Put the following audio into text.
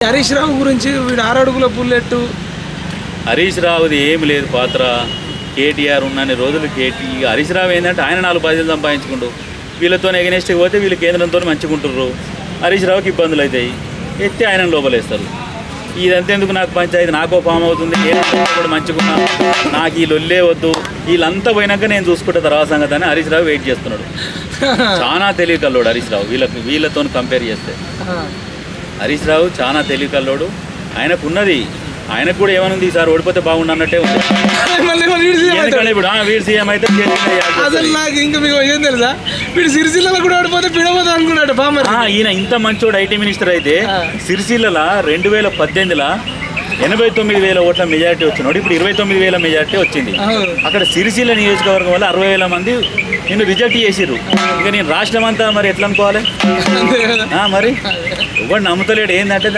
హరీష్ రావు గురించి వీడు 6 అడుగుల బుల్లెట్. హరీష్ రావుది ఏమి లేదు పాత్ర. కేటీఆర్ ఉన్నన్ని రోజులు హరీష్ రావు ఏంటంటే ఆయన 4 10 సంపాదించుకుంటూ వీళ్ళతో ఎగనెస్ట్కి పోతే వీళ్ళు కేంద్రంతో మంచుకుంటుర్రు. హరీష్ రావుకి ఇబ్బందులు అవుతాయి, ఎత్తి ఆయన లోపలేస్తారు. ఇదంతా ఎందుకు నాకు పంచాయతీ, నాకో ఫామ్ అవుతుంది, కూడా మంచుకున్నా, నాకు ఈ లొల్లే వద్దు, వీళ్ళంతా పోయినాక నేను చూసుకుంటే తర్వాత సంగతి అని హరీష్ రావు వెయిట్ చేస్తున్నాడు. చాలా తెలివికల్లోడు హరీష్ రావు వీళ్ళతో కంపేర్ చేస్తే. హరీష్ రావు చాలా తెలివికల్లోడు. ఆయనకున్నది, ఆయనకు కూడా ఏమనుంది, ఈసారి ఓడిపోతే బాగుండు అన్నట్టే ఉంది. ఇప్పుడు వీడు సీఎం అయితే అసలు నాకు ఇంకా మీకు ఏం తెలుసా, వీడు సిరిసిల్లలో కూడా ఓడిపోతే పిడపోతా అనుకున్నాడు బామ్మ. ఈయన ఇంత మంచోడు ఐటీ మినిస్టర్ అయితే సిరిసిల్లలో 2018లో 89,000 ఓట్ల మెజార్టీ వచ్చినాడు. ఇప్పుడు 29,000 మెజార్టీ వచ్చింది. అక్కడ సిరిసిల్ల నియోజకవర్గం వల్ల 60,000 మంది నిన్ను రిజెక్ట్ చేసిర్రు. ఇక నేను రాష్ట్రం అంతా మరి ఎట్లా అనుకోవాలి? మరి ఎవరు నమ్ముతలేడు. ఏంటంటే